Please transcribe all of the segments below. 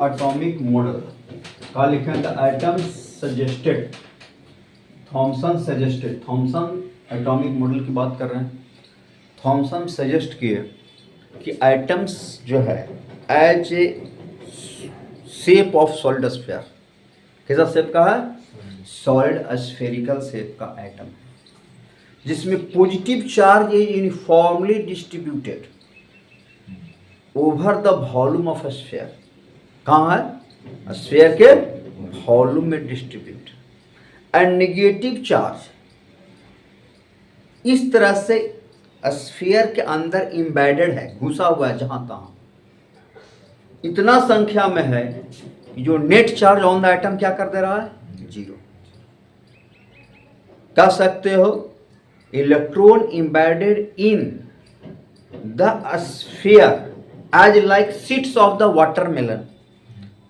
Atomic model का लिखे the atom suggested, Thomson suggested, Thomson atomic model की बात कर रहे हैं। थॉमसन सजेस्ट किए कि एटम्स जो है as a shape of solid sphere, कैसा शेप का है? सॉलिड स्फेरिकल शेप का एटम, जिसमें positive charge is uniformly distributed over the volume of sphere. कहाँ है? स्फीयर के वॉल्यूम में डिस्ट्रीब्यूट। एंड नेगेटिव चार्ज इस तरह से स्फीयर के अंदर एम्बेडेड है, घुसा हुआ है जहां तहां, इतना संख्या में है कि जो net charge on the atom क्या कर दे रहा है? जीरो। कह सकते हो electron embedded in the sphere as like seeds of the watermelon.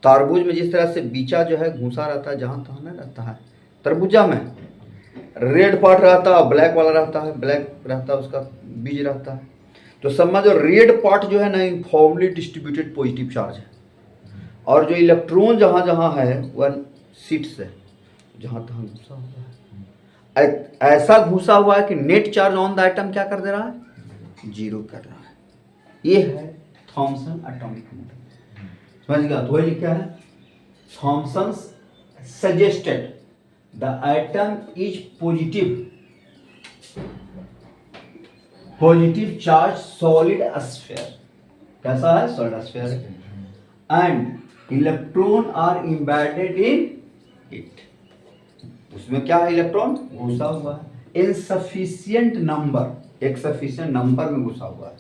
तरबूज में जिस तरह से बीचा जो है घुसा रहता है जहां तहां नहीं रहता है, तरबूजा में रेड पार्ट रहता है, ब्लैक वाला रहता है, ब्लैक रहता है उसका बीज रहता है। तो समझो रेड पार्ट जो है ना यूनिफॉर्मली डिस्ट्रीब्यूटेड पॉजिटिव चार्ज है, और जो इलेक्ट्रॉन जहां जहां है वह सीड्स है जहां तहां घुसा हुआ है। ऐसा घुसा हुआ है कि net charge on the atom क्या कर दे रहा है? जीरो कर रहा है। ये है थॉमसन एटॉमिक मॉडल। समझ गया? तो वही लिखा है Thomson suggested the atom is positive charge solid sphere. कैसा है? Solid sphere. And electron are embedded in it. उसमें क्या है? इलेक्ट्रॉन घुसा हुआ है इन सफिशिएंट नंबर, एक सफिशिएंट नंबर में घुसा हुआ है,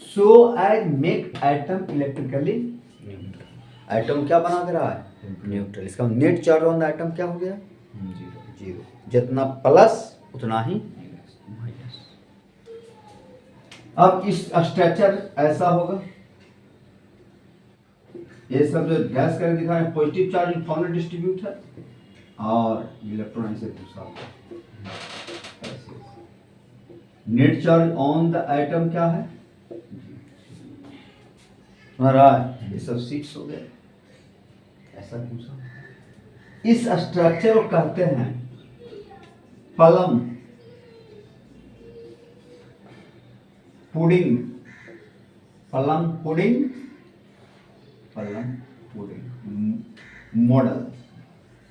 so as make atom electrically neutral. Atom क्या बना दे रहा है? न्यूट्रल। इसका net charge on the atom क्या हो गया? जीरो। जितना प्लस उतना ही माइनस। अब इस स्ट्रक्चर ऐसा होगा, ये सब जो गैस करके दिखा रहे हैं पॉजिटिव चार्ज यूनिफॉर्मली डिस्ट्रीब्यूट है और इलेक्ट्रॉन ऐसे घुसा हुआ है। Net charge on the atom क्या है? ये सब सीट्स हो गए, ऐसा घुसा। इस स्ट्रक्चर को कहते हैं plum pudding. Plum pudding model.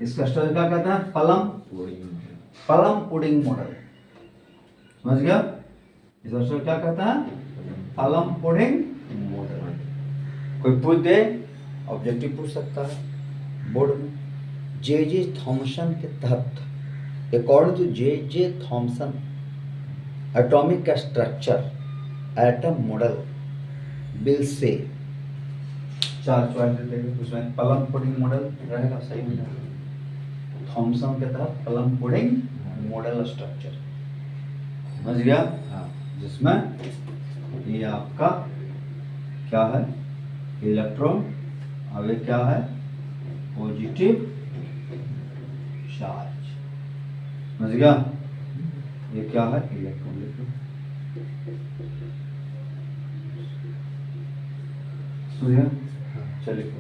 इसका स्ट्रक्चर क्या कहते हैं? Plum pudding model. समझ गया? इसका स्ट्रक्चर क्या कहता है? Plum pudding model. कोई पूछ दे, ऑब्जेक्टिव पूछ सकता है बोर्ड में। जे थॉमसन के तहत, according to J Thomson atomic structure atom model will say, चार चॉइस देते हैं उसमें प्लम पुडिंग मॉडल रहेगा, सही हो जाएगा। थॉमसन के तहत प्लम पुडिंग मॉडल स्ट्रक्चर। समझ गया? हाँ। जिसमें ये आपका क्या है? इलेक्ट्रॉन, और ये क्या है? Positive charge. समझ गया? ये क्या है? इलेक्ट्रॉन। समझ चलिए,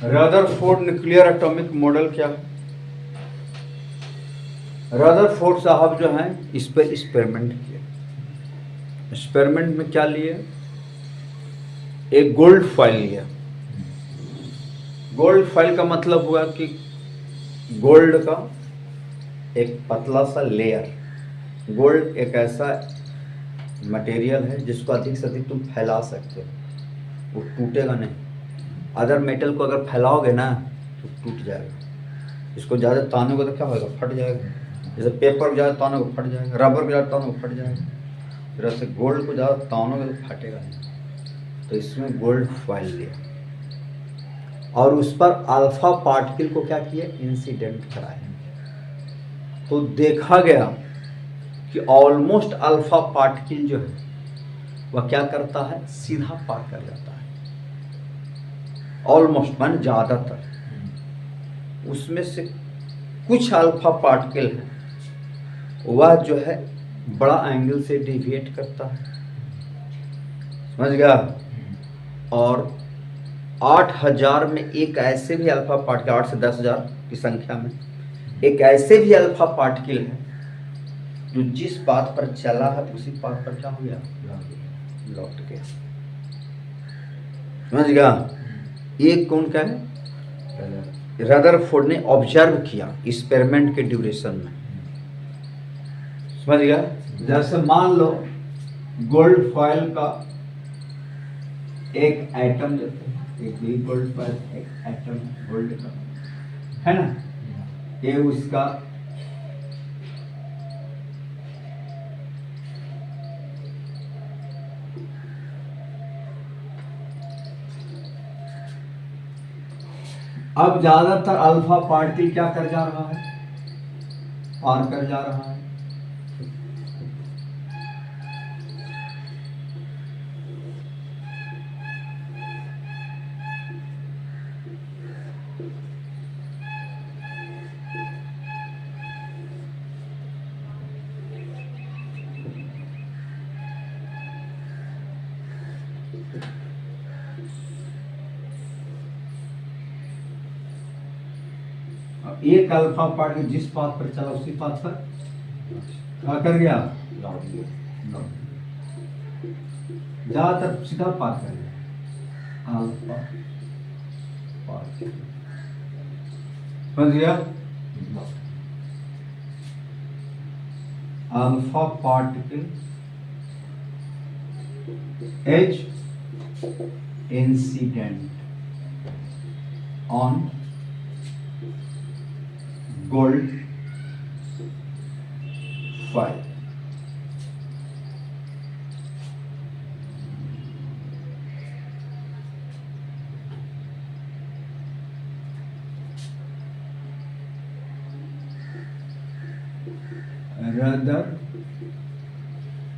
रदरफोर्ड न्यूक्लियर एटॉमिक मॉडल क्या है? रदरफोर्ड साहब जो हैं इस पर एक्सपेरिमेंट किए। एक्सपेरिमेंट में क्या लिए? एक गोल्ड फॉइल लिया। गोल्ड फॉइल का मतलब हुआ कि गोल्ड का एक पतला सा लेयर। गोल्ड एक ऐसा मटेरियल है जिसको अधिक से अधिक तुम फैला सकते हो, वो टूटेगा नहीं। अदर मेटल को अगर फैलाओगे ना तो टूट जाएगा। इसको ज़्यादा तानोगे तो क्या होगा? फट जाएगा। जैसे पेपर को ज़्यादा तानोगे फट जाएगा, रबर को ज़्यादा तानोगे फट जाएगा। फिर ऐसे गोल्ड को ज़्यादा तानोगे तो फटेगा नहीं। तो इसमें गोल्ड फॉइल लिया और उस पर अल्फा पार्टिकल को क्या किया? इंसिडेंट कराया। तो देखा गया कि ऑलमोस्ट अल्फा पार्टिकल जो है वह क्या करता है? सीधा पार कर जाता है। ऑलमोस्ट माने ज़्यादातर। उसमें से कुछ अल्फा पार्टिकल है वह जो है बड़ा एंगल से डिविएट करता है। समझ गया? और 8000 में एक ऐसे भी अल्फा पार्टिकल, 8 से 10,000 की संख्या में एक ऐसे भी अल्फा पार्टिकल है जो जिस पाथ पर चला है उसी पाथ पर क्या हो गया, लौट गया। समझ गया? एक कौन क्या है, रदरफोर्ड ने ऑब्जर्व किया एक्सपेरिमेंट के ड्यूरेशन में। समझ गया? जैसे मान लो गोल्ड फॉयल का एक एटम देते हैं, एक भी गोल्ड फॉयल एक एटम गोल्ड का है ना, ये उसका अब ज्यादातर अल्फा पार्टिकल क्या कर जा रहा है, पार कर जा रहा है। एक अल्फा पार्टिकल जिस पाथ पर चला उसी पाथ पर क्या कर गया, ज्यादातर सीधा पाथ कर गया अल्फा पार्टिकल। समझ गया? Alpha particle as incident on gold foil.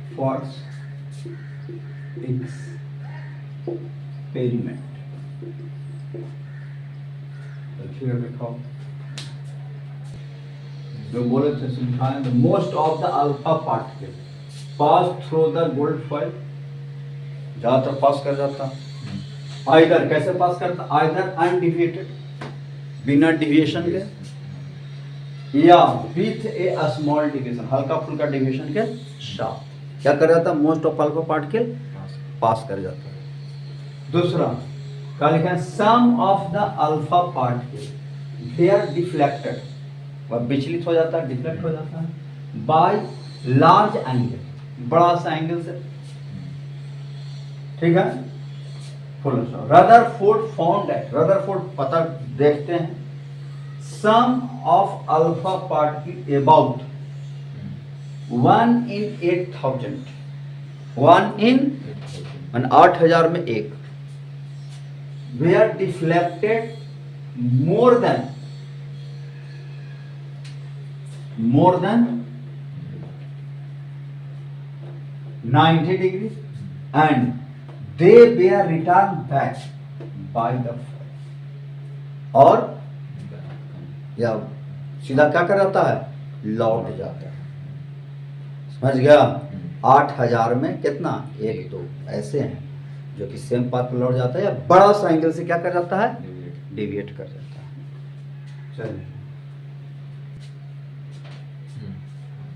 Rutherford's experiment. फिर लिखो जो बोले थे समझाएं, the most of the alpha particle pass through the gold foil, ज्यादातर पास कर जाता, आइदर कैसे पास करता, आइदर अनडिविएटेड बिना डिविएशन के, या विथ ए स्मॉल डिविएशन हल्का फुल्का डिविएशन के साथ क्या कर जाता, most of alpha particle pass कर जाता है। दूसरा क्या लिखा है, some of the alpha particle they are deflected, वह विचलित हो जाता है, डिफ्लेक्ट हो जाता है बाय लार्ज एंगल, बड़ा सा एंगल से। ठीक है, full stop. Rutherford found that, Rutherford पता देखते हैं, some of alpha particle about 1 in 8,000, 1 in 8,000 में एक, they are deflected more than 90 degrees and they were returned back by the foil, और या सीधा क्या कर जाता है, लौट जाता है। समझ गया? 8,000 में कितना, एक दो ऐसे हैं जो कि सेम पाथ पर लौट जाता है या बड़ा सा एंगल से क्या कर जाता है, डिविएट कर जाता है। चलिए,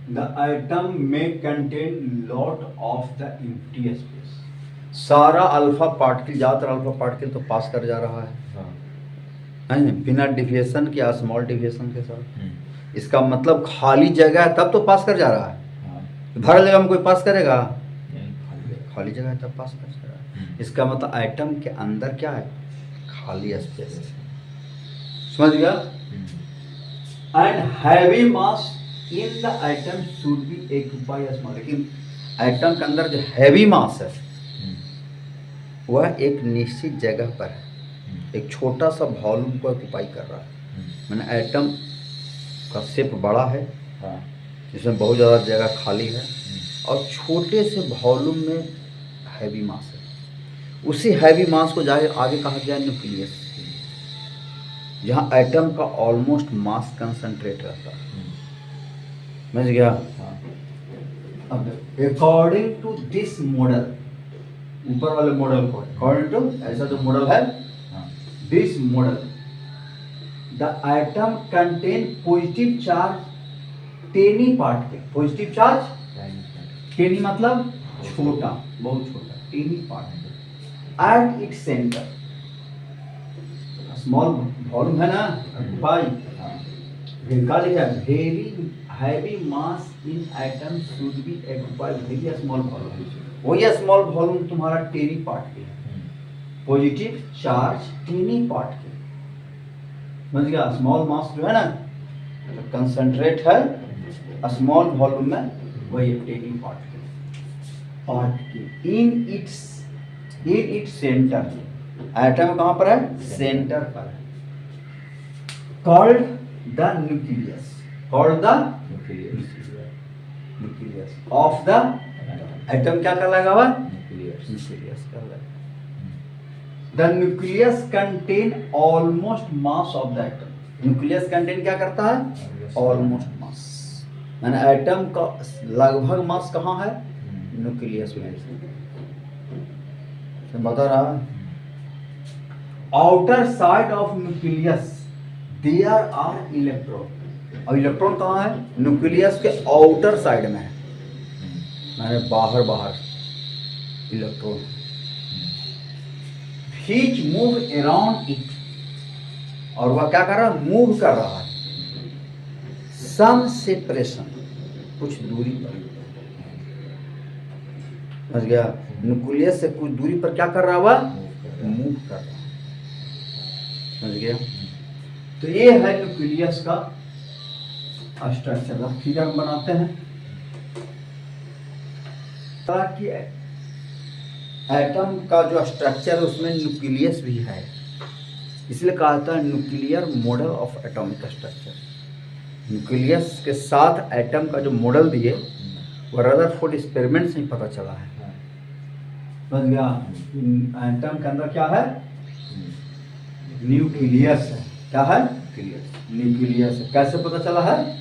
The atom may contain lot of the empty space. सारा अल्फा पार्टिकल, ज्यादातर अल्फा पार्टिकल तो पास कर जा रहा है, बिना डिविएशन के, स्मॉल डिविएशन के साथ। इसका मतलब खाली जगह है तब तो पास कर जा रहा है, भरल जगह में कोई पास करेगा, खाली जगह है तब पास कर जा रहा है। इसका मतलब एटम के अंदर क्या है, खाली स्पेस है। समझ गया? And heavy mass in the atom should be occupy small, लेकिन एटम के अंदर जो हैवी मास है वह एक निश्चित जगह पर है, एक छोटा सा वॉल्यूम को ऑक्यूपाई कर रहा है। मैंने एटम का शेप बड़ा है जिसमें बहुत ज़्यादा जगह खाली है, और छोटे से वॉल्यूम में हैवी मास है। उसी हैवी मास को जाके आगे कहा गया न्यूक्लियस, जहाँ एटम का ऑलमोस्ट मास कंसंट्रेट रहता है। समझ गया? अकॉर्डिंग टू दिस मॉडल, ऊपर वाले मॉडल को, अकॉर्डिंग टू ऐसा जो मॉडल है, this model the item contain positive charge tiny part के, पॉजिटिव चार्ज टेनी मतलब छोटा, बहुत छोटा, tiny part at its centre, small volume है ना भाई, का लिखा है very heavy mass in item should be occupied very small volume, वही स्मॉल वॉल्यूम तुम्हारा टेनी पार्ट के, पॉजिटिव चार्ज टेनी पार्ट के, समझ गया, स्मॉल मास जो है ना कंसंट्रेट है स्मॉल वॉल्यूम में, वही टेनी पार्ट के इन इट्स सेंटर, एटम कहाँ पर है, सेंटर पर है, called the nucleus, called the nucleus of the atom, क्या कहलाएगा वह, न्यूक्लियस कहलाएगा। The nucleus contain almost mass of the atom, nucleus contain क्या करता है, ऑलमोस्ट मास, यानी एटम का लगभग मास कहाँ है, न्यूक्लियस में, बता रहा है। Outer side of nucleus there are electron, और इलेक्ट्रॉन कहाँ है, न्यूक्लियस के आउटर साइड में है, माने बाहर electron, which move around it, और वह क्या कर रहा है, मूव कर रहा है, सम सेपरेशन, कुछ दूरी पर, समझ गया, न्यूक्लियस से कुछ दूरी पर क्या कर रहा है, वह मूव कर रहा है, समझ गया। तो ये है न्यूक्लियस का स्ट्रक्चर, अब फिगर बनाते हैं ताकि एटम का जो स्ट्रक्चर है उसमें न्यूक्लियस भी है, इसलिए कहा जाता है nuclear model of atomic structure, nucleus के साथ एटम का जो मॉडल दिए वो रदरफोर्ड एक्सपेरिमेंट से ही पता चला है, समझ गया। एटम के अंदर क्या है, न्यूक्लियस है, क्या है, न्यूक्लियस है, कैसे पता चला है,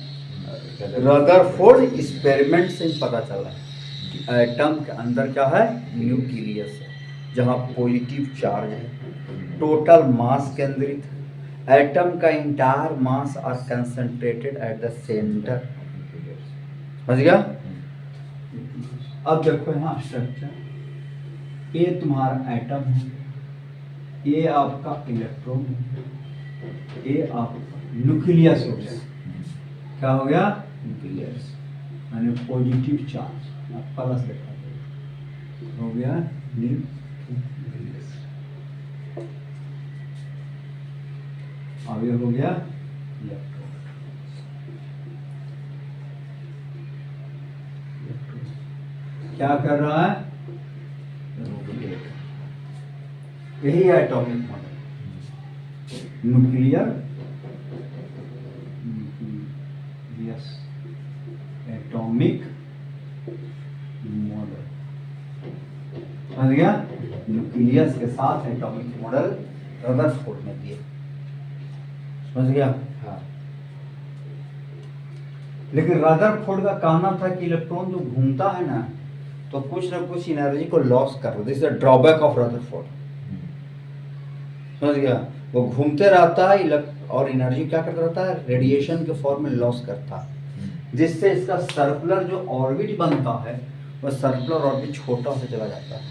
रदरफोर्ड एक्सपेरिमेंट से ही पता चला है कि एटम के अंदर क्या है, न्यूक्लियस है, जहाँ पॉजिटिव चार्ज है, टोटल मास केंद्रित है, एटम का entire mass are concentrated at the centre, समझ गया। अब देखो यहाँ स्ट्रक्चर, ये तुम्हारा एटम है, ये आपका इलेक्ट्रॉन है, ये आपका न्यूक्लियस हो गया, क्या हो गया, न्यूक्लियस, यानी पॉजिटिव चार्ज, प्लस देखा हो गया न्यूक्लियस, अब ये हो गया इलेक्ट्रॉन, क्या कर रहा है, यही है atomic model, nuclear atomic model, समझ गया, न्यूक्लियस के साथ एटॉमिक मॉडल रदरफोर्ड ने दिए, समझ गया। हाँ, लेकिन रदरफोर्ड का कहना था कि इलेक्ट्रॉन जो घूमता है ना तो कुछ ना कुछ एनर्जी को लॉस कर रहा है, this is the drawback of Rutherford, समझ गया, वो घूमते रहता है और एनर्जी क्या करता रहता है, रेडिएशन के फॉर्म में लॉस करता है, जिससे इसका सर्कुलर जो ऑर्बिट बनता है वह सर्कुलर ऑर्बिट छोटा होता चला जाता है,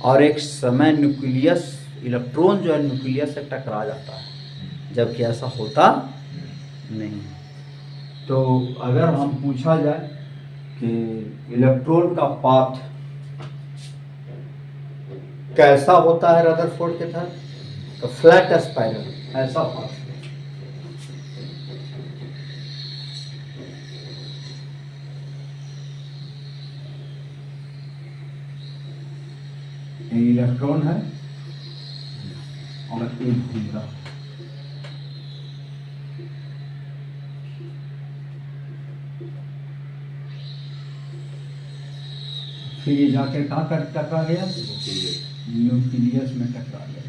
और एक समय न्यूक्लियस, इलेक्ट्रॉन जो है न्यूक्लियस से टकरा जाता है, जबकि ऐसा होता नहीं। तो अगर हम पूछा जाए कि इलेक्ट्रॉन का पाथ कैसा होता है रदरफोर्ड के तहत, तो फ्लैट स्पाइरल, ऐसा पाथ, इलेक्ट्रॉन है और एक घूम रहा, फिर ये जाके कहाँ कर टकरा गया, न्यूक्लियस में टकरा गया,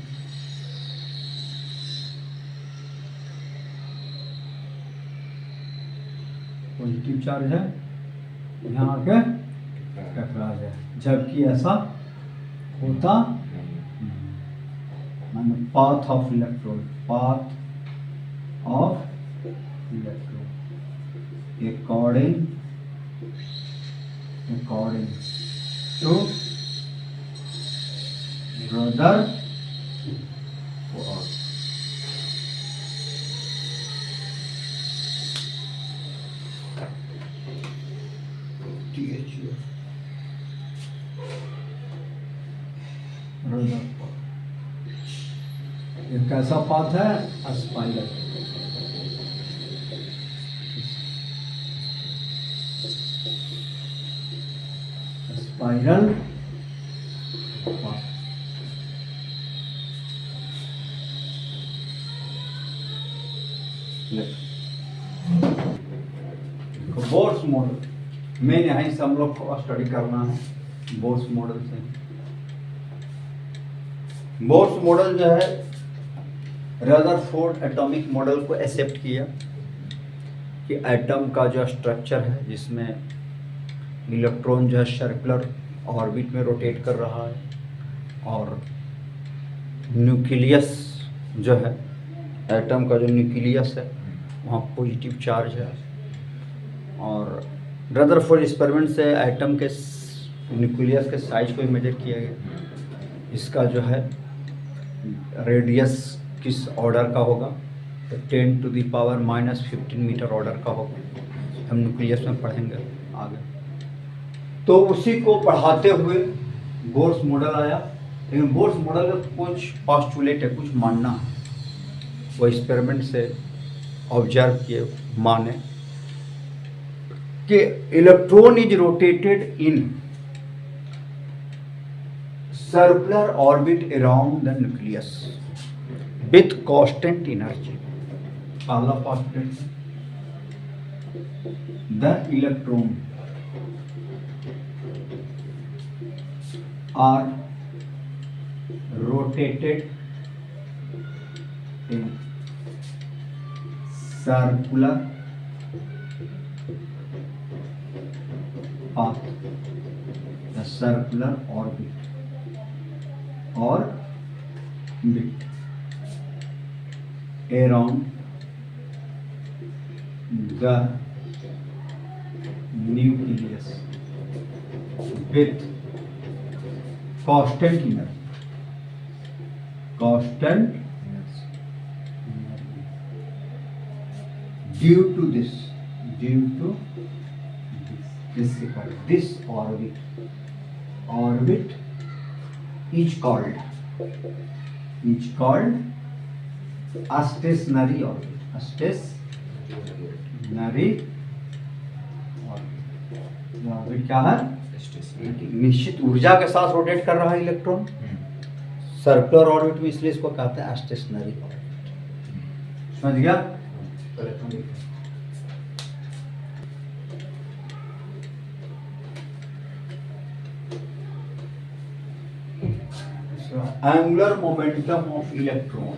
पॉजिटिव चार्ज है, यहाँ आके टकरा गया, जबकि ऐसा होता माने path of electron, path of electron according to Rutherford. Rutherford ये कैसा पाथ है? Spiral. Spiral Bohr's model main यहीं से हम लोग को स्टडी करना है। बोर्स मॉडल से बोर्स मॉडल जो है रदरफोर्ड एटॉमिक मॉडल को एक्सेप्ट किया कि एटम का जो स्ट्रक्चर है जिसमें इलेक्ट्रॉन जो है सर्कुलर ऑर्बिट में रोटेट कर रहा है और न्यूक्लियस जो है एटम का जो न्यूक्लियस है वहाँ पॉजिटिव चार्ज है और रदरफोर्ड एक्सपेरिमेंट से एटम के न्यूक्लियस के साइज को मेजर किया गया। इसका जो है रेडियस किस ऑर्डर का होगा तो 10 to the power -15 metre order का होगा। हम न्यूक्लियस में पढ़ेंगे आगे। तो उसी को पढ़ाते हुए बोर्स मॉडल आया, लेकिन बोर्स मॉडल का कुछ पॉस्टुलेट है, कुछ मानना है। वो एक्सपेरिमेंट से ऑब्जर्व किए माने कि electron is rotated in circular orbit around the nucleus with constant energy. पहला postulate the electron are rotated in circular path, the circular orbit around the nucleus with constant due to this this orbit is called a stationary orbit, orbit क्या है? निश्चित ऊर्जा के साथ rotate कर रहा है इलेक्ट्रॉन सर्कुलर ऑर्बिट में, इसलिए इसको कहते हैं स्टेशनरी ऑर्बिट। समझ गया? Angular momentum of electron,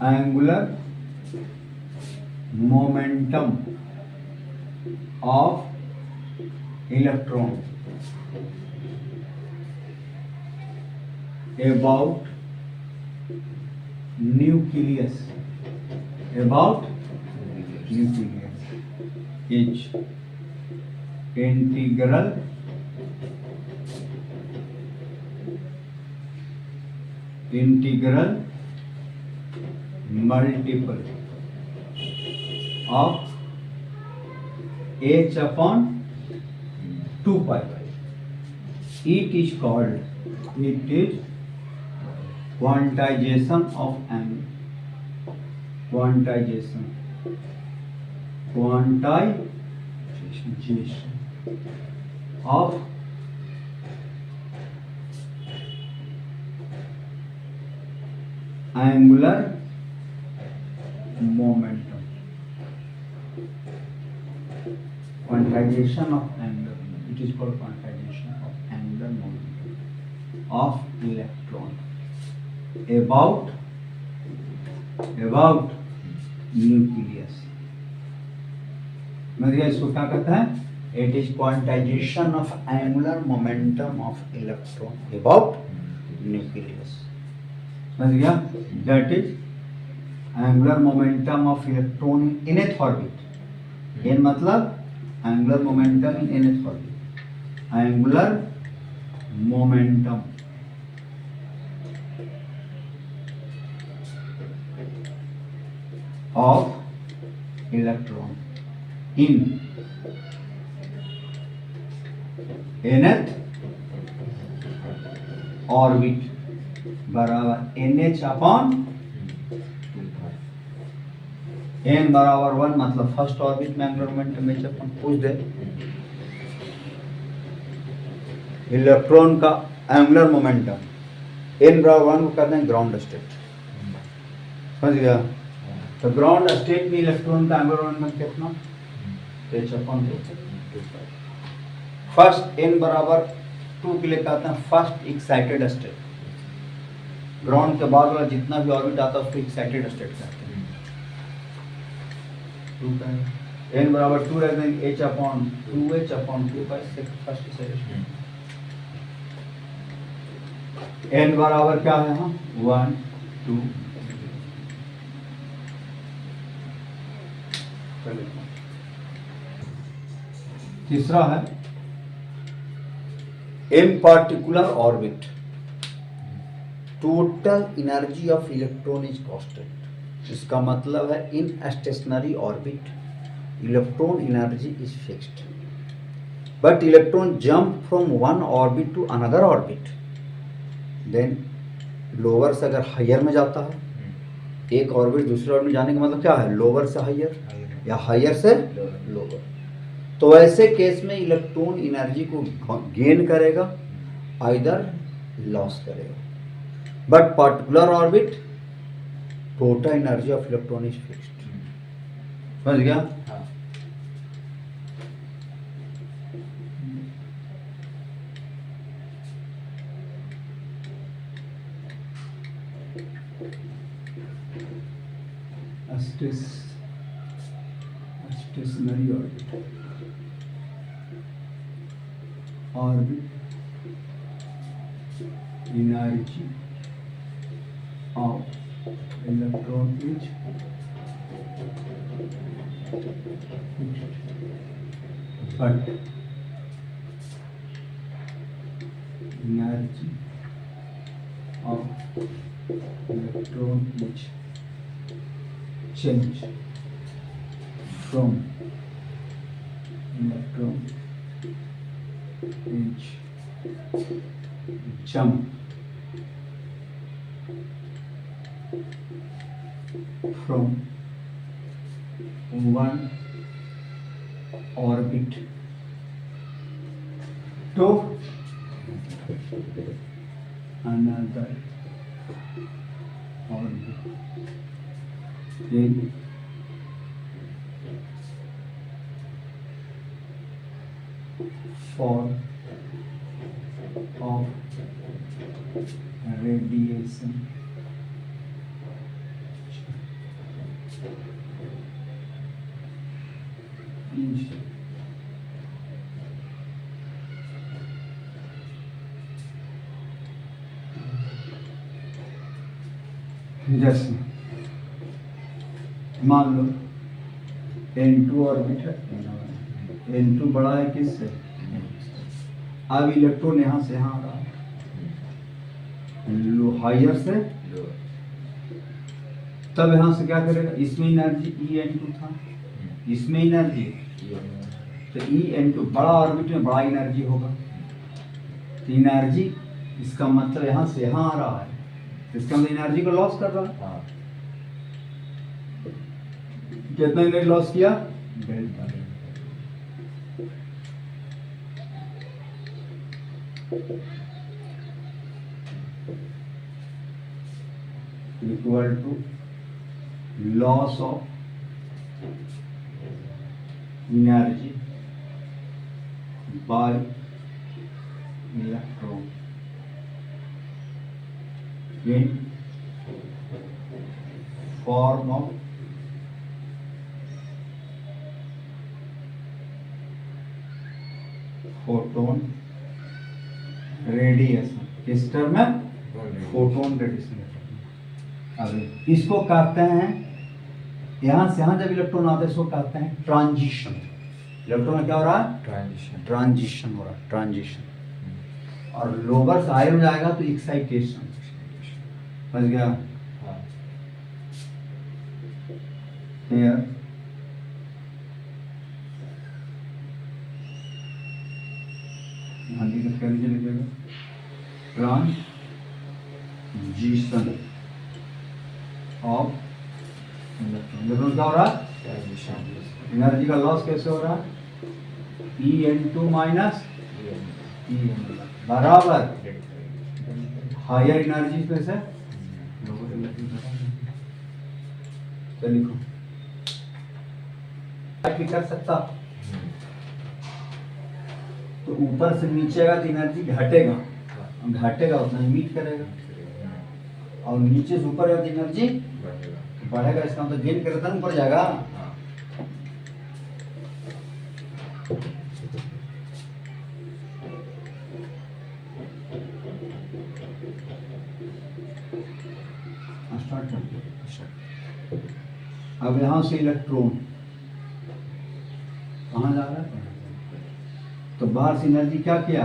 angular momentum of electron about nucleus is integral multiple of h upon 2 pi. It is quantization of angle, quantization of angular momentum, quantization of angle, it is called quantization of angular momentum of electron about nucleus। मतलब इसको क्या कहता है? It is quantization of angular momentum of electron about nucleus. समझ गया? That is angular momentum of electron in nth orbit. n मतलब angular momentum in nth orbit. Angular momentum of electron in nth orbit बराबर NH upon n बराबर 1 मतलब first orbit में angular momentum h अपन पूछ दे electron का angular momentum n बराबर 1 को कहते हैं ग्राउंड स्टेट। समझ गया? तो ग्राउंड स्टेट में इलेक्ट्रॉन का एंगुलर मोमेंटम कितना h अपॉन 2 फर्स्ट n बराबर 2 के लिए कहते हैं फर्स्ट एक्साइटेड स्टेट। ग्राउंड के बाद वाला जितना भी ऑर्बिट आता है उसको एक्साइटेड स्टेट कहते हैं। 2 का n बराबर 2 रख देंगे h अपॉन 2h अपॉन 2 का फर्स्ट एक्साइटेड। n बराबर क्या है? हाँ 1 2 तीसरा है m particular orbit total energy of electron is constant। इसका मतलब है in stationary orbit electron energy is fixed but electron jump from one orbit to another orbit then lower से अगर हायर में जाता है एक ऑर्बिट दूसरे ऑर्बिट में जाने का मतलब क्या है? लोअर से हायर या हायर से लोअर। तो ऐसे केस में इलेक्ट्रॉन एनर्जी को गेन करेगा आइदर लॉस करेगा but particular orbit total energy of electron is fixed. समझ गया? Stationery orbit energy of electron is but energy of electron is change from electron is jump from one orbit to another orbit in form of radiation जैसे मान लो N2 orbit है N2 बड़ा है किससे? अब electron यहाँ से यहाँ आ रहा है लो हायर से तब यहाँ से क्या करेगा? इसमें एनर्जी E_N2 था इसमें एनर्जी तो E_N2 बड़ा ऑर्बिट में बड़ा एनर्जी होगा तो एनर्जी इसका मतलब यहाँ से यहाँ आ रहा है इसका मतलब एनर्जी को लॉस कर रहा है। कितना एनर्जी लॉस किया? Delta equal to loss of energy by electron in form of radiation, किस टर्म में? Photon radiation. अब इसको कहते हैं, यहाँ से यहाँ जब इलेक्ट्रॉन आते हैं इसको कहते हैं ट्रांजिशन। इलेक्ट्रॉन में क्या हो रहा है? ट्रांजिशन हो रहा है, ट्रांजिशन। और लोअर से हायर में जाएगा तो एक्साइटेशन। समझ गया? हियर हिंदी का क्या लिखिएगा? Transition of electron. क्या हो रहा है? एनर्जी का लॉस कैसे हो रहा है? En2 माइनस En बराबर हायर एनर्जी में से लोअर एनर्जी। तो लिखो कर सकता, तो ऊपर से नीचे का एनर्जी घटेगा, घटेगा उतना मीट करेगा, और नीचे से ऊपर का एनर्जी बढ़ेगा। इसका मतलब गेन करता है, ऊपर जाएगा। अब यहाँ से इलेक्ट्रॉन कहाँ जा रहा है? तो बाहर से एनर्जी क्या किया?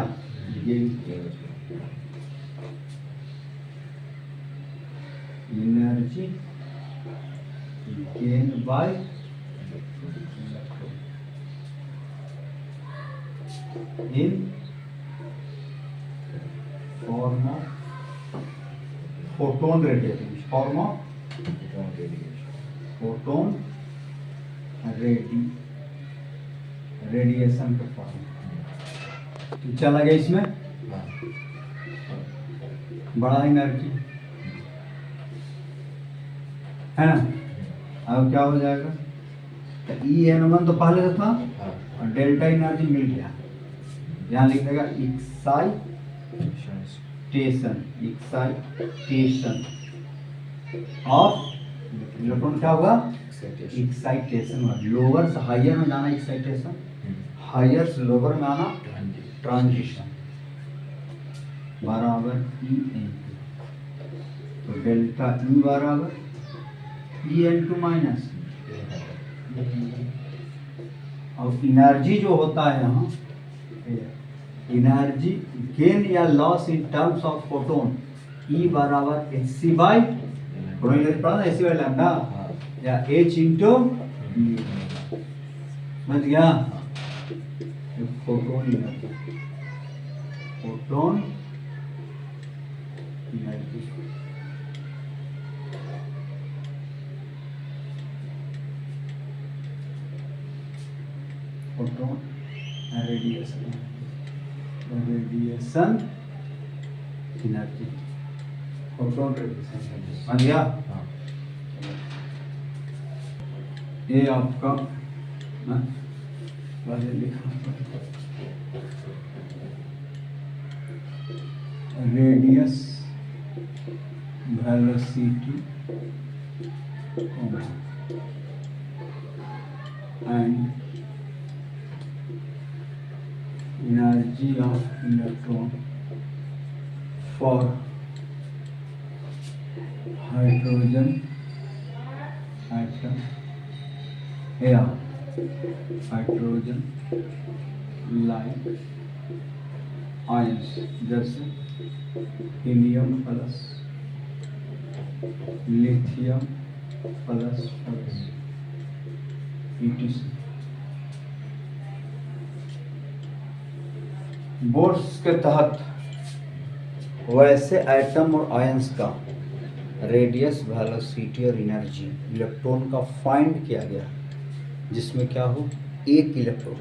Energy gain by in form of photon radiation, form of photon radiation का फॉर्म। चला गया इसमें बड़ा एनर्जी है ना। अब क्या हो जाएगा? E(n1) तो पहले से था और डेल्टा एनर्जी मिल गया। यहाँ लिख देगा एक्साइटेशन ऑफ इलेक्ट्रॉन। क्या होगा? एक्साइटेशन। लोअर से हायर में जाना एक्साइटेशन, हायर से लोअर में आना ट्रांजिशन, बराबर En2। तो डेल्टा E बराबर En2 माइनस। और एनर्जी जो होता है यहाँ, एनर्जी गेन या loss in terms of photon, E बराबर hc by hc by lambda या h इंटू समझ गया? Photon energy, photon energy. Photon radiation, radiation energy, photon radiation. समझ गया? ये आपका लिखा radius velocity and energy of electron for hydrogen atom या हाइड्रोजन लाइक आयंस, जैसे helium plus, lithium plus etc। Bohr's के तहत वैसे एटम और आयंस का रेडियस, वेलोसिटी और एनर्जी इलेक्ट्रॉन का फाइंड किया गया, जिसमें क्या हो? एक इलेक्ट्रॉन।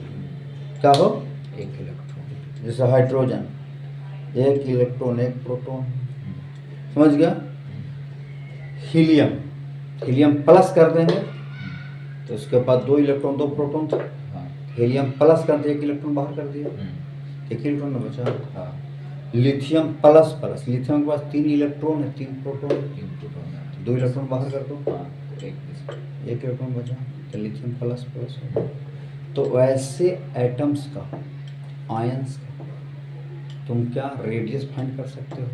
क्या हो? एक इलेक्ट्रॉन। जैसे हाइड्रोजन, एक इलेक्ट्रॉन एक प्रोटॉन। समझ गया? हीलियम, हीलियम प्लस कर देंगे तो उसके बाद 2 इलेक्ट्रॉन 2 प्रोटॉन था। हीलियम प्लस कर दिया, 1 इलेक्ट्रॉन बाहर कर दिया, 1 इलेक्ट्रॉन में बचा। लिथियम प्लस प्लस, लिथियम के पास 3 इलेक्ट्रॉन है, 3 प्रोटॉन, 2 इलेक्ट्रॉन बाहर कर दो, 1 इलेक्ट्रॉन बचा, तो लिथियम प्लस प्लस हो। तो वैसे एटम्स का, आयंस का तुम क्या रेडियस फाइंड कर सकते हो,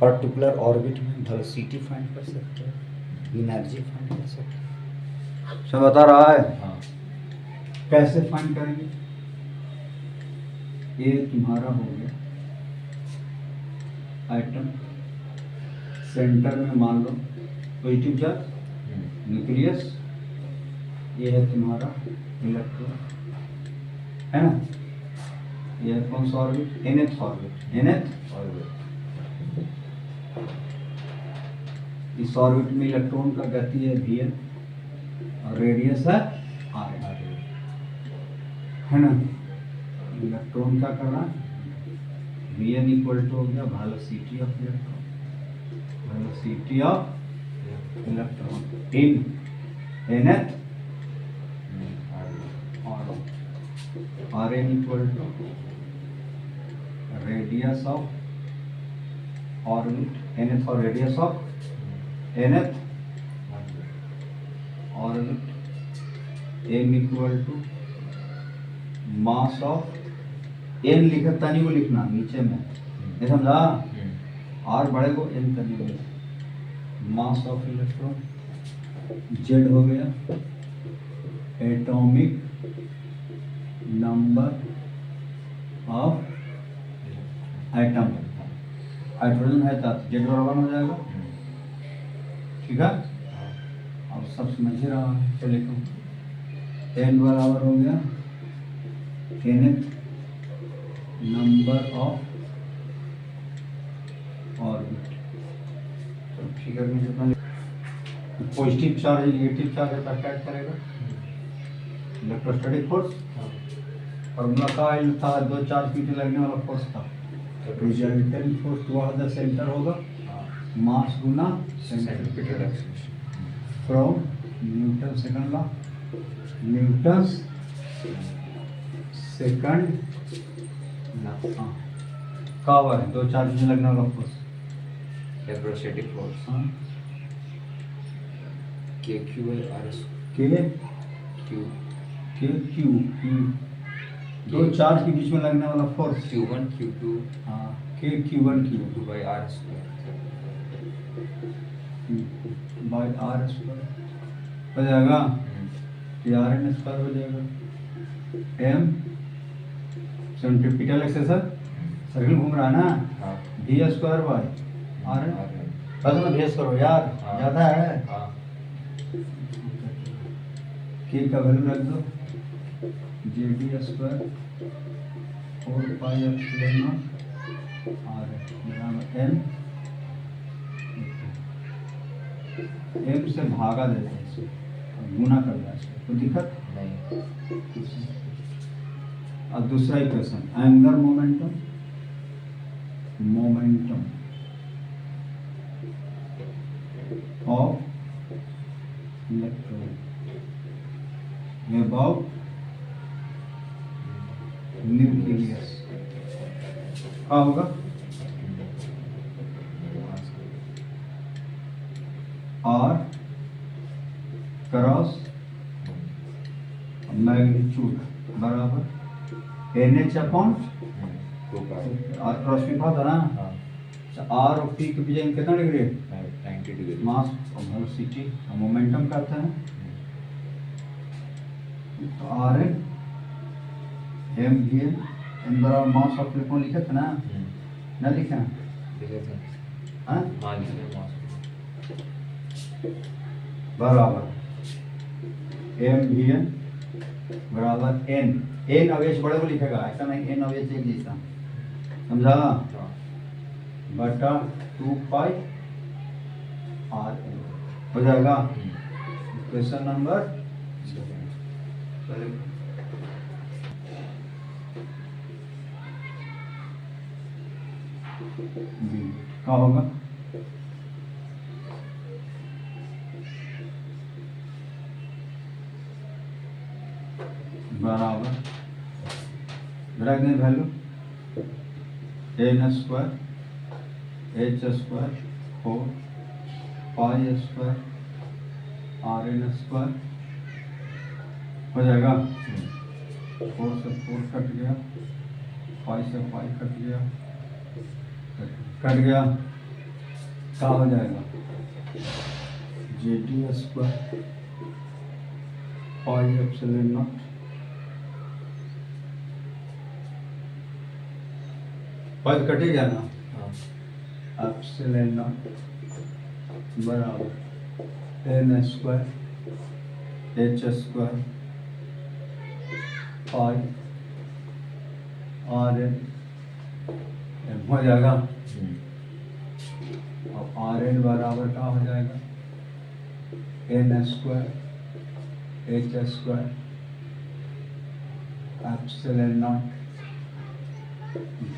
पर्टिकुलर ऑर्बिट में वेलोसिटी फाइंड कर सकते हो, एनर्जी फाइंड कर सकते हो। सब बता रहा है। हाँ। कैसे फाइंड करेंगे? ये तुम्हारा हो गया आइटम, सेंटर में मान लो पॉजिटिव चार्ज, न्यूक्लियस, ये है तुम्हारा इलेक्ट्रॉन, है ना। ये है कौन सा orbit? nth orbit, nth orbit. इस ऑर्बिट में इलेक्ट्रॉन का गति है vn और रेडियस है rn, है ना। इलेक्ट्रॉन का करना vn इक्वल टू हो गया velocity of electron, velocity of electron in nth और rn equal to radius of orbit, nth और radius of nth orbit, m equal to mass of n लिखा तनी को लिखना नीचे में, ये समझा। r बड़े को n तनी को लिखना, मास ऑफ इलेक्ट्रॉन, z हो गया atomic number of atom, hydrogen है तो z बराबर हो जाएगा, ठीक है। अब सब समझ ही रहा है, चलिए तो n बराबर हो गया nth नंबर ऑफ ऑर्बिट। तो फिगर में जितना पॉजिटिव चार्ज नेगेटिव चार्ज है तो क्या करेगा? इलेक्ट्रोस्टैटिक फोर्स, फॉर्मूला का था दो चार्ज पीछे लगने वाला फोर्स था, resultant force toward the centre होगा मास गुना centripetal acceleration from Newton second law, Newton second का हुआ है दो चार्ज में लगने वाला फोर्स, इलेक्ट्रोस्टैटिक फोर्स हाँ के क्यू बाई आर एस के क्यू क्यू क्यू क्यू दो चार्ज के बीच में लगने वाला फोर्स Q1 Q2 हाँ के Q1 Q2 by are square by are square हो जाएगा, तो आर एन स्क्वायर हो जाएगा, एम सेंट्रीपिटल एक्सेलरेशन सर्किल घूम रहा है ना, हाँ V square by R N, बस में भेज करो यार, हाँ। ज़्यादा है। हाँ के का वैल्यू रख दो j D square 4 pi epsilon naught r बराबर एम से भागा देते हैं इसे और गुना कर दिया इसको, कोई दिक्कत नहीं। अब दूसरा equation angular momentum, momentum of electron about nucleus क्या होगा? आर क्रॉस मैग्नीट्यूड बराबर N H upon R cross P था ना, आर और पी के बीच में कितना डिग्री है? 90 डिग्री। मास और वेलोसिटी और मोमेंटम करते हैं, तो R N M V N N बराबर मास ऑफ इलेक्ट्रॉन लिखे थे ना, ना लिखे हैं? लिखे थे हाँ हाँ लिखे मास बराबर एम वी एन बराबर एन, एन अवेश बड़े को लिखेगा, ऐसा नहीं एन अवेश एक जैसा, समझा? हाँ बटा 2 पाई आर एन हो जाएगा। क्वेश्चन नंबर बी क्या होगा? बराबर रख दें value N square H square 4 pi square R N square हो जाएगा, 4 से 4 कट गया, पाई से पाई कट गया, कट गया, क्या हो जाएगा जे D square pi epsilon not pi कटेगा ना, हाँ एप्सिलॉन नॉट बराबर n square H square pi are n हो जाएगा। अब आर एन बराबर क्या हो जाएगा n square H square epsilon naught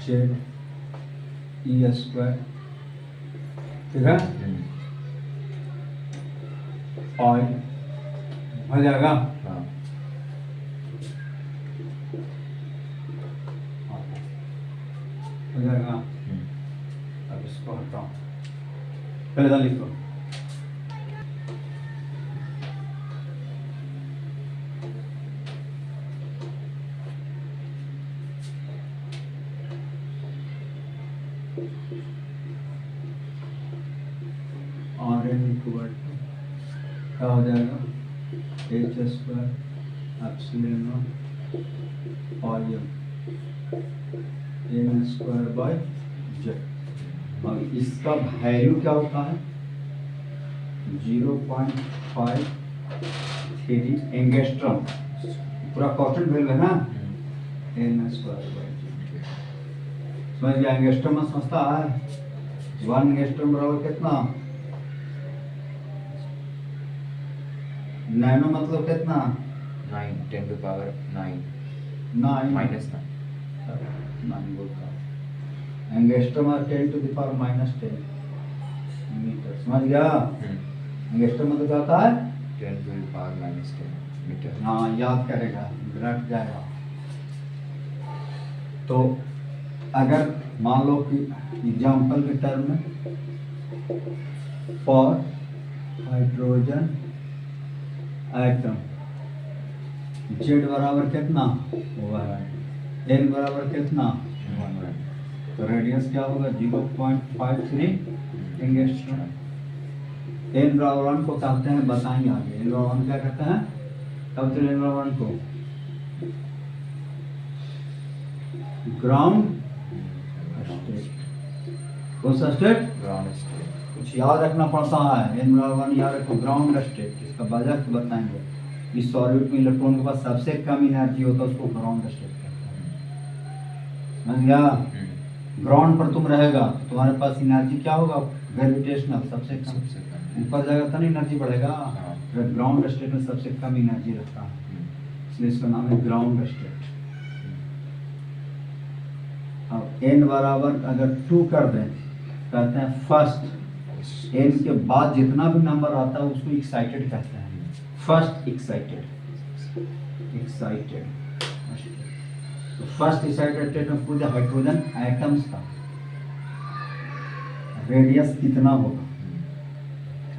z ई स्क्वायर, ठीक है, पाई हो जाएगा। हाँ हो जाएगा। अब इसको हटाओ, पहले लिखो आर एन इक्वल टू क्या हो जाएगा H square epsilon not pi N square by Z. अब इसका वैल्यू क्या होता है 0.53 एंगस्ट्रॉम, पूरा कांस्टेंट वैल्यू है ना एन स्क्वायर बाय जेड। समझ गया एंगस्ट्रॉम में समझता है 1 एंगस्ट्रॉम बराबर कितना, नैनो मतलब कितना 9 10 to power 9 9 minus 9 9 बोलता angstrom 10 to the power -10 metre. समझ गया एंगस्ट्रॉम मतलब क्या होता है 10 to the power -10 मीटर। हाँ याद करेगा, रट जाएगा। तो अगर मान लो कि एग्जाम्पल के टर्म में फॉर हाइड्रोजन एटम जेड बराबर कितना 1, एन बराबर कितना 1, तो रेडियस क्या होगा 0.53 एंगस्ट्रॉम। एन बराबर 1 को कहते हैं, बताएंगे आगे एन बराबर 1 क्या कहते हैं, तब तो एन बराबर 1 को ग्राउंड स्टेट, कौन सा स्टेट, ग्राउंड स्टेट। कुछ याद रखना पड़ता है एन बराबर याद रखो ग्राउंड स्टेट, इसका वजह तो बताएंगे। इस सॉलिड में इलेक्ट्रॉन के पास सबसे कम एनर्जी होता है उसको ग्राउंड स्टेट कहते हैं। समझ गया, ग्राउंड पर तुम रहेगा तो तुम्हारे पास एनर्जी क्या होगा ग्रेविटेशनल सबसे कम, ऊपर जाएगा तो नहीं एनर्जी बढ़ेगा। ग्राउंड स्टेट में सबसे कम एनर्जी रखता है, इसलिए इसका नाम है ग्राउंड स्टेट। अब एन बराबर अगर 2 कर दें कहते हैं फर्स्ट, एन के बाद जितना भी नंबर आता है उसको एक्साइटेड कहते हैं, फर्स्ट एक्साइटेड एक्साइटेड। तो फर्स्ट एक्साइटेड स्टेट में पूरे हाइड्रोजन एटम्स का रेडियस कितना होगा,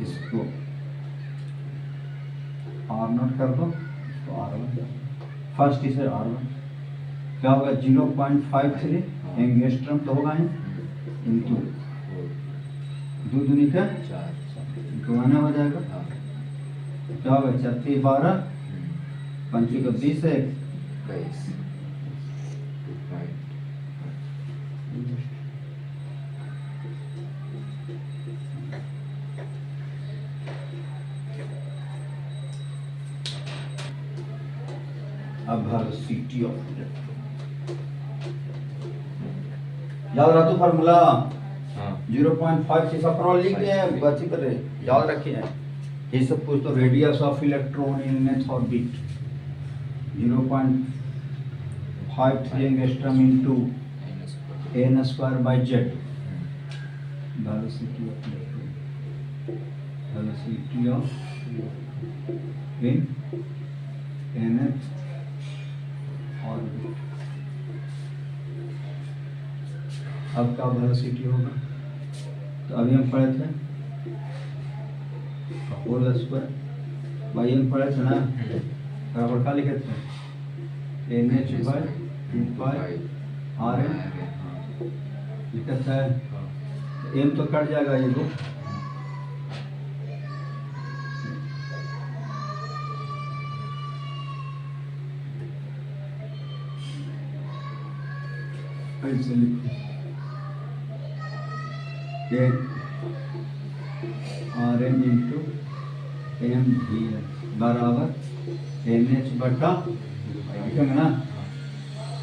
इसको R0 कर दो, इसको R1, फर्स्ट इसे R1 क्या होगा 0.53 एंगस्ट्रॉम तो होगा इंटू 2 दूनी का 4 गुना हो जाएगा, क्या होगा 36 12 5 का 20 है 21 अब वेलोसिटी ऑफ इलेक्ट्रॉन याद रहा तो फार्मूला 0.5 से सब लिख दिए बच्चे कर रहे याद रखिए। ये सब कुछ तो radius of electron in an orbit 0.53 angstrom into n square by z velocity of electron, velocity of in nth orbit. अब का वेलोसिटी होगा तो अभी हम पढ़े थे होल स्क्वायर बाई एन पढ़े थे ना, बराबर का लिखे थे N H by 2 pi are N हाँ दिक्कत है, हाँ एम तो कट जाएगा ये दो, ऐसे लिखो N R N into M V N बराबर एन एच बटा, लिखेंगे ना,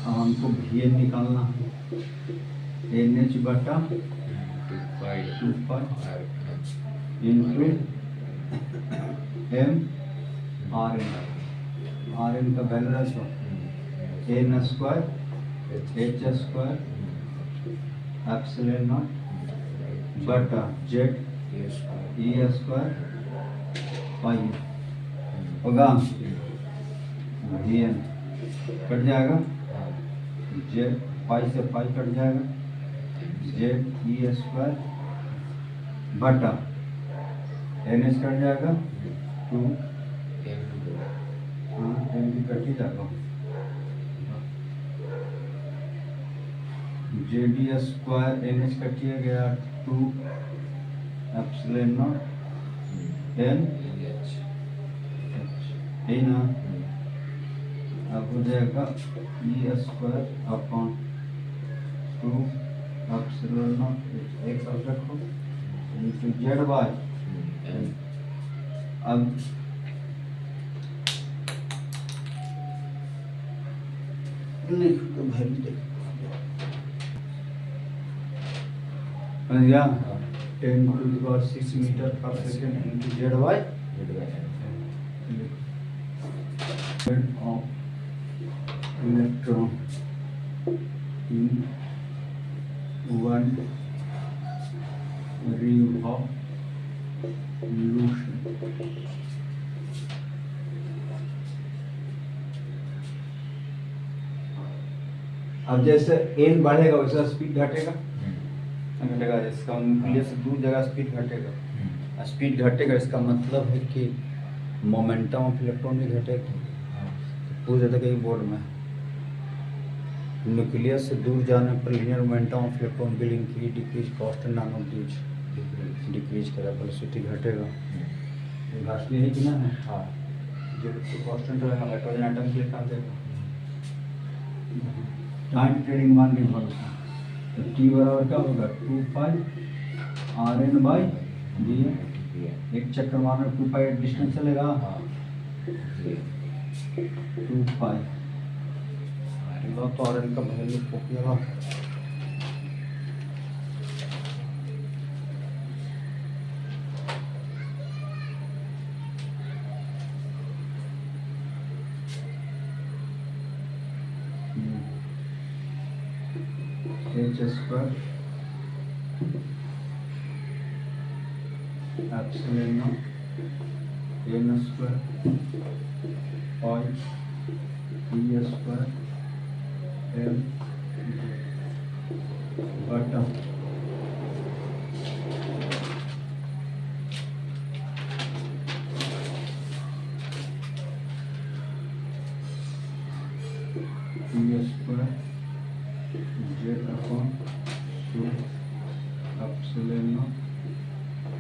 अब हमको वी एन निकालना है, एन एच बटा 2 pi into M R N का वैल्यू रखो N square H square epsilon not बटा जेड ई स्क्वायर पाई होगा, वी एन कट जाएगा, जेड पाई से पाई कट जाएगा, जेड ई स्क्वायर बटा एन एच कट जाएगा 2, हाँ एम भी कट ही जाएगा, जे डी स्क्वायर एन एच कटिए गया 2 एप्सिलॉन नॉट एन है ना, अब हो जाएगा ई स्क्वायर अपॉन 2 एप्सिलॉन नॉट एक साथ रखो इंटू जेड वाई, अब लिख दो वैल्यू देखो या 10 to the power 6 मीटर पर second into Z Y of electron in one revolution. अब जैसे n बढ़ेगा वैसा स्पीड घटेगा, घटेगा, इसका न्यूक्लियस से दूर जगह स्पीड घटेगा, स्पीड घटेगा इसका मतलब है कि मोमेंटम ऑफ इलेक्ट्रॉन भी घटेगा। पूछ रहे थे कई बोर्ड में, न्यूक्लियस से दूर जाने पर linear momentum of electron will increase decrease constant नानो डिक्रीज करेगा, वेलोसिटी घटेगा, घासली है कि ना है, हाँ जो तो कांस्टेंट रहेगा, हाइड्रोजन एटम के लिए काम देगा। टाइम ट्रेडिंग मान के भरोसा, तो टी बराबर क्या होगा 2 pi are n by d n, एक चक्कर मारना 2 पाई डिस्टेंस चलेगा, 2 पाई तो आर एन का value copy h square epsilon naught n square pi e square m बटा e square z upon 2 epsilon naught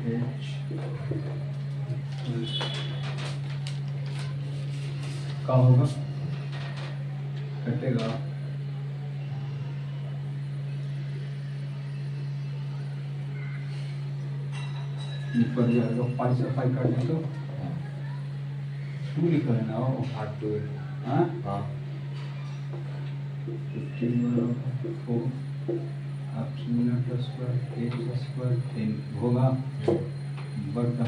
h का होगा, कटेगा ऊपर जाएगा, पाई से पाई काटने तो 2 लिखा है ना, वो हाँ हाँ 4 epsilon square h square n होगा बटा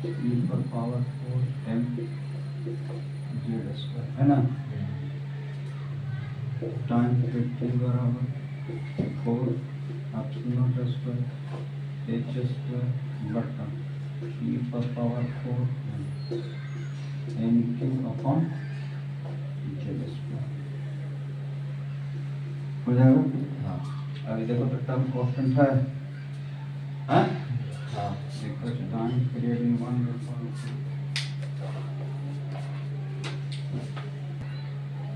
e पर पावर 4 m z स्क्वायर है ना, टाइम 15 बराबर 4 एप्सिलॉन स्क्वायर h स्क्वायर बटा e पर power 4 m cube upon z square हो जाएगा। हाँ अभी देखो तो टर्म कांस्टेंट है, हाँ हाँ देखो time period in one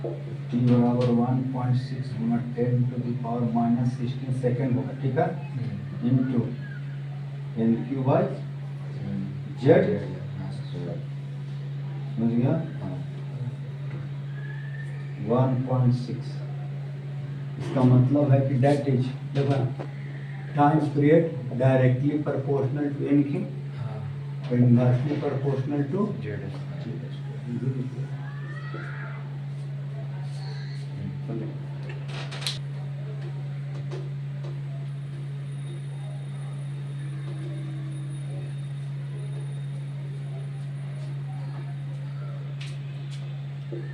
t बराबर 1.6 गुना 10 to the power minus 16 second होगा, ठीक है, into N Q by Z, समझ गया, 1.6। इसका मतलब है कि डेट इज, देखो time period directly proportional to N Q, inversely proportional to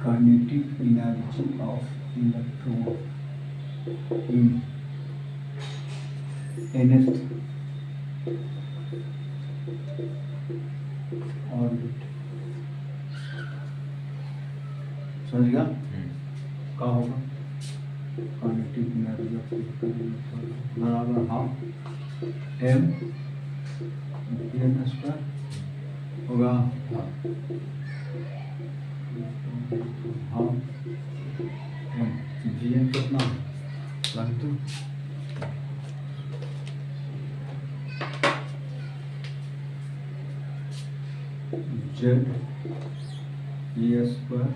kinetic energy of electron in nth orbit, समझ गया, क्या होगा, kinetic energy of electron बराबर हाफ m n स्क्वायर होगा, हाँ जी एन कितना लग दो, जेड ई स्क्वायर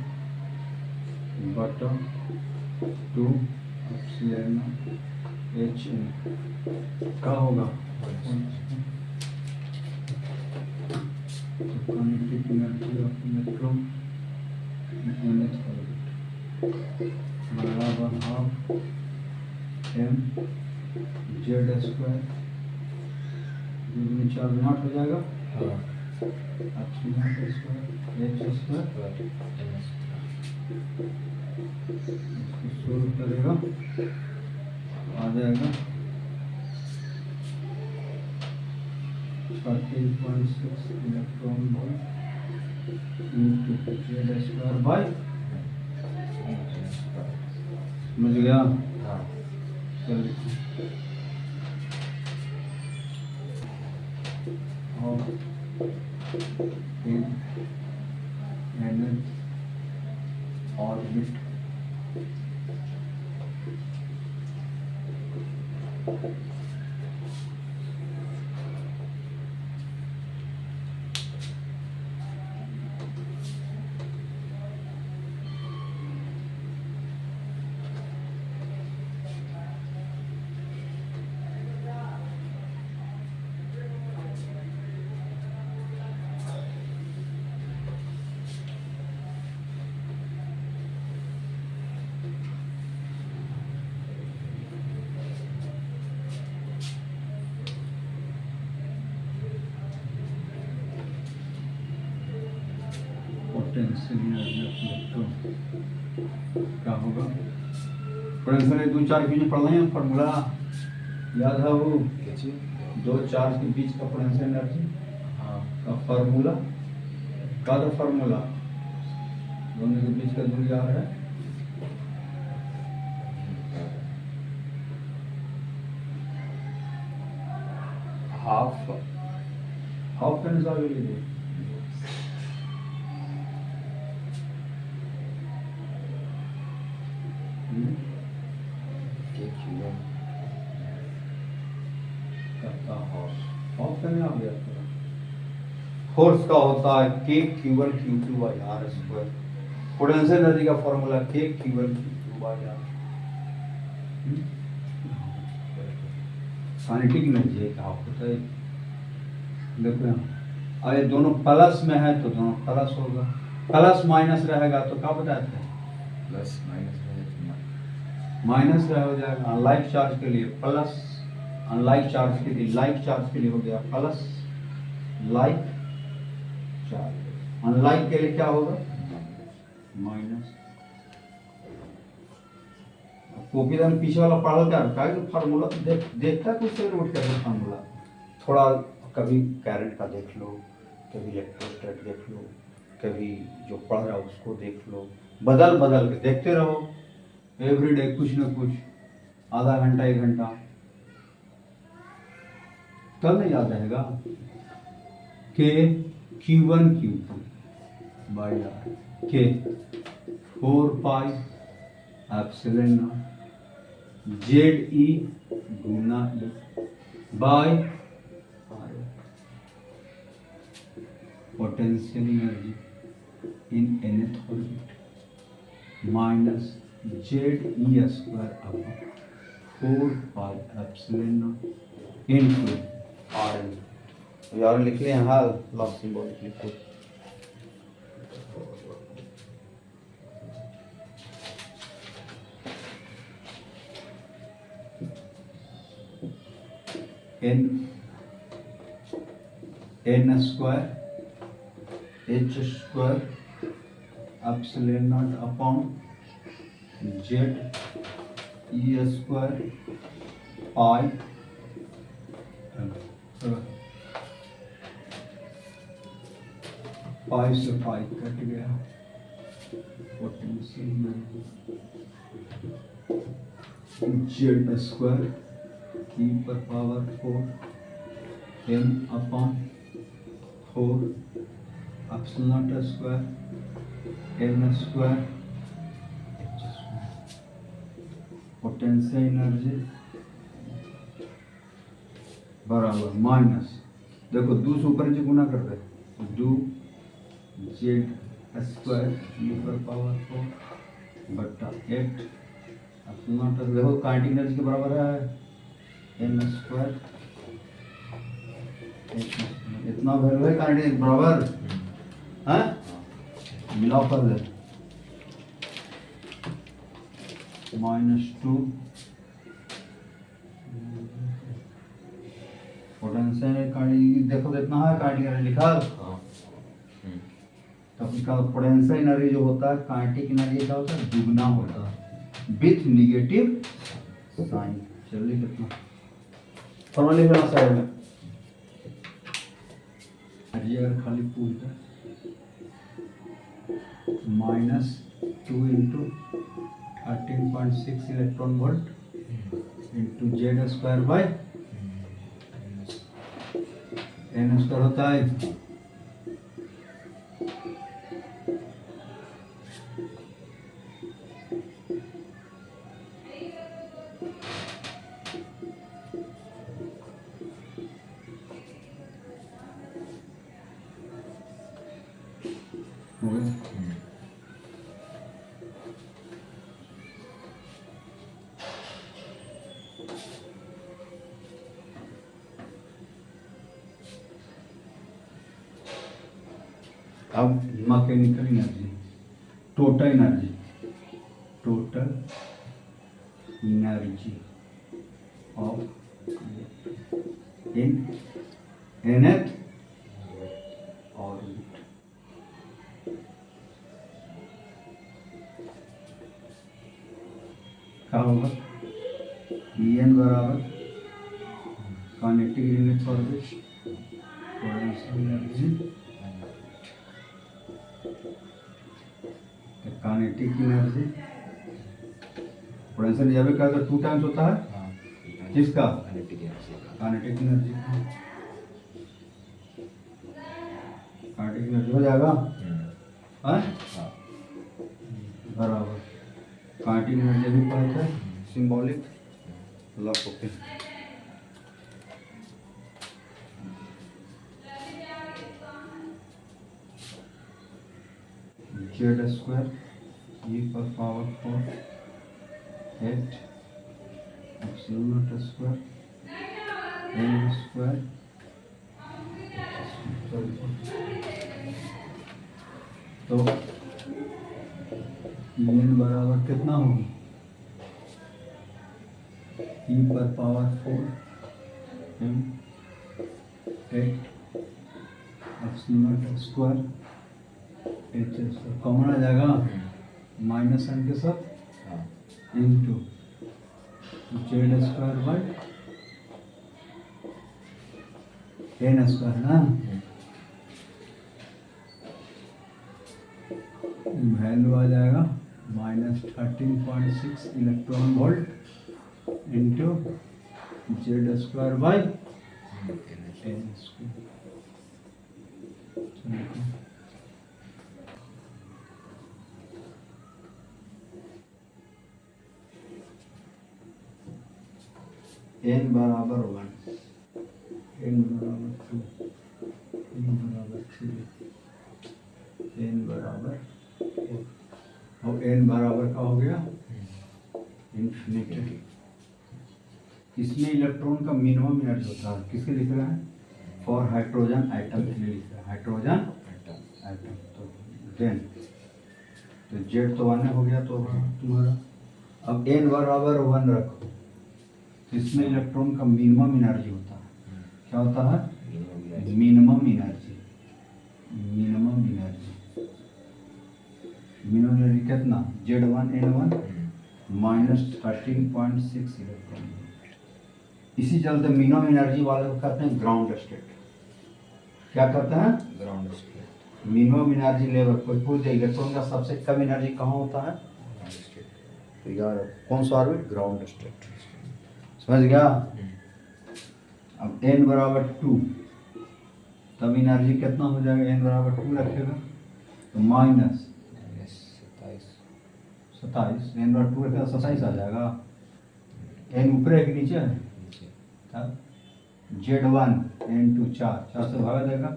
बटा 2 एप्सिलॉन एच एन क्या होगा, kinetic energy of electron nth orbit बराबर हाफ एम जेड स्क्वायर, चार नॉट हो जाएगा, एप्सिलॉन स्क्वायर एच स्क्वायर, इसको सोल्व करेगा आ जाएगा 13.6 electron volt into Z square by, समझ गया, चल और nth orbit potential energy of electron क्या होगा, पोटेंशियल दो चार्ज के बीच पढ़ रहे हैं फार्मूला याद है, वो दो चार्ज के बीच का पोटेंशियल एनर्जी का फार्मूला, का तो फार्मूला दोनों के बीच का दूरी याद है, हाफ हाफ का निशान ले लीजिए, फोर्स का होता है k q one q two by are square, potential energy का formula k q one q two by r, kinetic energy है क्या होता है, देखो यहाँ अरे दोनों प्लस में है तो दोनों प्लस होगा, प्लस माइनस रहेगा तो क्या बताते हैं, प्लस माइनस हो जाएगा, अनलाइक चार्ज के लिए प्लस, अनलाइक चार्ज के लिए लाइक चार्ज के लिए हो गया प्लस लाइक चार्ज, अनलाइक के लिए क्या होगा माइनस। कॉपी में पीछे वाला पढ़ल क्या रखा है, फार्मूला देखता कुछ से नोट कर फार्मूला, थोड़ा कभी करंट का देख लो, कभी इलेक्ट्रोस्टैट देख लो, कभी जो पढ़ रहा है उसको देख लो, बदल बदल के देखते रहो एवरीडे कुछ ना कुछ, आधा घंटा एक घंटा, तब नहीं याद रहेगा के Q1 Q2 by r k 4 pi epsilon naught z e गुना e by potential energy in nth orbit minus z E square upon 4 pi epsilon naught into r n. यार लिख लें हाल लॉस सिंबल लिख लो। N square H square epsilon naught upon z ई square pi pi से pi cut गया potential z square e पर power 4 m upon 4 epsilon naught square n square potential energy बराबर माइनस देखो दो से ऊपर नीचे गुना कर दे दो जेड स्क्वायर ई पर पावर 4 बट्टा 8 एप्सिलॉन नॉट देखो काइनेटिक एनर्जी के बराबर है एन स्क्वायर इतना वैल्यू है काइनेटिक बराबर है मिलाओ कर दे -2 पोटेंशियल काइनेटिक देखो तो इतना है काइनेटिक एनर्जी लिखा तब इसका पोटेंशियल एनर्जी जो होता है काइनेटिक एनर्जी का होता है दुगना होता है विथ निगेटिव साइन। चलिए कितना फॉर्मूला लिख लेना साइड में एनर्जी अगर खाली पूछता -2 into 13.6 electron volt into Z square by N square होता है अब mechanical energy total energy of in nth orbit क्या होगा En बराबर kinetic unit orbit potential energy kinetic energy potential energy का तो 2 टाइम्स होता है किसका काइनेटिक एनर्जी काइनेटिक एनर्जी हो जाएगा हाँ बराबर काइनेटिक एनर्जी भी पढ़ते हैं symbolic lock okay z square e पर power 4 8 epsilon naught square n square तो एन बराबर कितना होगी ई पर power 4 m 8 epsilon naught square H square common आ जाएगा माइनस एन के साथ into Z square by N square ना वैल्यू आ जाएगा -13.6 electron volt into Z square by N square. n बराबर 1, n बराबर 2, n बराबर 3, n बराबर 4 और n बराबर का हो गया इन्फिनिटी। इसमें इलेक्ट्रॉन का मिनिमम एनर्जी होता है, किसके लिख रहा है? फॉर हाइड्रोजन आइटम के लिए लिख रहा है, हाइड्रोजन आइटम। तो देन तो जेड तो 1 हो गया तो तुम्हारा। अब n बराबर 1 रखो, तो इसमें इलेक्ट्रॉन का मिनिमम एनर्जी होता है। क्या होता है? Minimum energy. मिनिमम एनर्जी कितना? Z1N1 -13.6 electron. इसी चलते मिनिमम एनर्जी वाले को कहते हैं ग्राउंड स्टेट। क्या कहते हैं? Ground state. Minimum energy level. कोई पूछे इलेक्ट्रॉन का सबसे कम एनर्जी कहाँ होता है? तो यार कौन सा ऑर्बिट? Ground state. समझ गया? अब n बराबर 2, तब एनर्जी कितना हो जाएगा? n बराबर 2 रखेगा तो माइनस 27, n बराबर 2 रखेगा 27 आ जाएगा। n ऊपर है कि नीचे है? तब Z1N2 4 से भागा जाएगा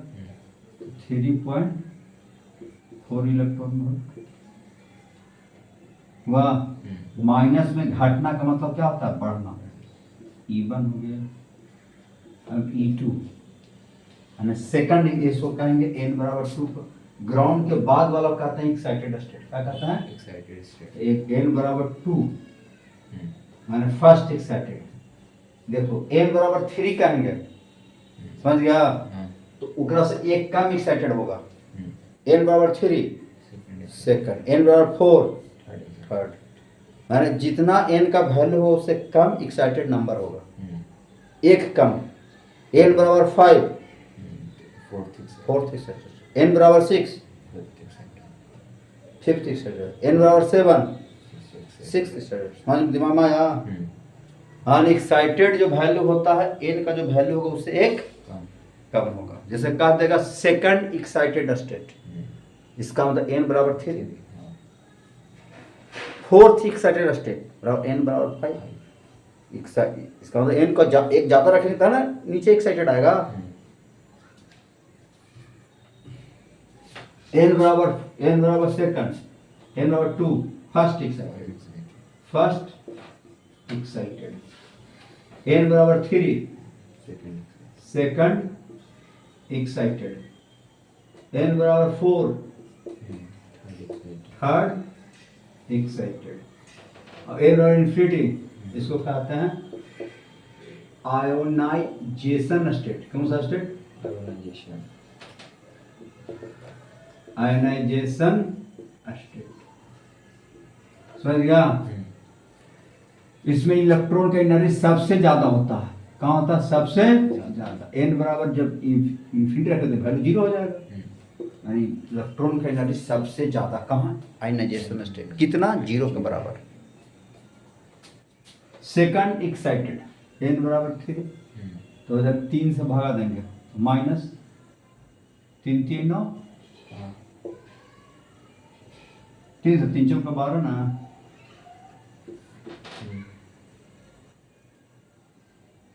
3.4 इलेक्ट्रॉन वह माइनस में घटना का मतलब क्या होता है? बढ़ना। E1 हो गया। अब E2 सेकंड इसको कहेंगे n बराबर 2 को। ग्राउंड के बाद वाला कहते हैं एक्साइटेड स्टेट। क्या कहते हैं? Excited state. एक n बराबर 2 माने फर्स्ट एक्साइटेड। देखो n बराबर 3 कहेंगे, समझ गया? तो उकरा से एक कम एक्साइटेड होगा। n बराबर 3 सेकंड, n बराबर 4 थर्ड। माने जितना n का वैल्यू हो उससे कम एक्साइटेड नंबर होगा, एक कम। n बराबर 5 फोर्थ एक्साइटेड, n बराबर 6 फिफ्थ एक्साइटेड, n बराबर 7 सिक्स्थ एक्साइटेड। समझ दिमाग में आया? अनएक्साइटेड जो वैल्यू होता है n का जो वैल्यू होगा उससे एक कम होगा। जैसे कह देगा सेकंड एक्साइटेड स्टेट, इसका मतलब n बराबर 3। फोर्थ एक्साइटेड स्टेट बराबर n बराबर 5। इसका मतलब n को एक ज्यादा रखेंगे था ना, नीचे एक्साइटेड आएगा। n बराबर सेकंड, n बराबर 2 फर्स्ट एक्साइटेड, n बराबर 3 सेकंड एक्साइटेड, n बराबर 4 थर्ड एक्साइटेड। और n बराबर इन्फिनिटी इसको कहते हैं आयोनाइजेशन स्टेट। कौन सा स्टेट? Ionisation state. समझ गया? इसमें इलेक्ट्रॉन का एनर्जी सबसे ज्यादा होता है। कहाँ होता है? सबसे ज्यादा। n बराबर जब इन्फिनिटी रखते हैं वैल्यू 0 हो जाएगा। यानी इलेक्ट्रॉन का एनर्जी सबसे ज्यादा कहाँ? Ionization state. कितना? 0 के बराबर। सेकंड एक्साइटेड n बराबर 3, तो जब 3 से भागा देंगे माइनस 3 3 9, 3 से 3 चौका 12 ना।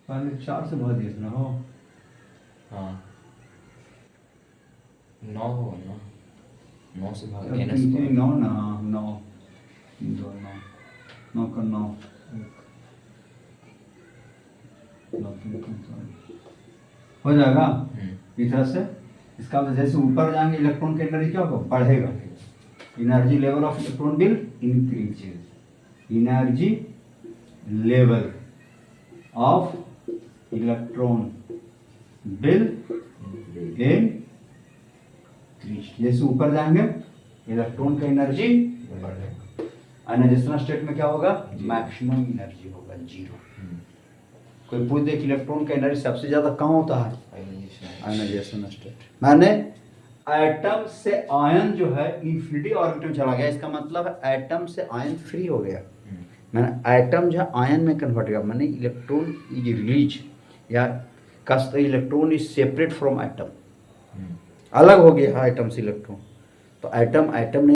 पहले 4 से भाग दिया ना हो। हाँ 9 होगा ना, 9 से भाग 9 ना, 9 2 9 का 9 हो जाएगा इस तरह से। इसका मतलब जैसे ऊपर जाएंगे इलेक्ट्रॉन की एनर्जी क्या होगा? बढ़ेगा। Energy level of electron will increase. Energy level of electron will increase. जैसे ऊपर जाएंगे इलेक्ट्रॉन का एनर्जी बढ़ेगा। आयोनाइजेशन स्टेट में क्या होगा? मैक्सिमम एनर्जी होगा 0। कोई पूछ दे कि इलेक्ट्रॉन का एनर्जी सबसे ज्यादा कहाँ होता है? Ionization state. माने एटम से आयन जो है इन्फिनिटी ऑर्बिट में चला गया, इसका मतलब है एटम से आयन फ्री हो गया। माने एटम जो है आयन में कन्वर्ट हो गया, माने इलेक्ट्रॉन इज रिलीज या electron is separate from atom, अलग हो गया एटम से इलेक्ट्रॉन। तो एटम नहीं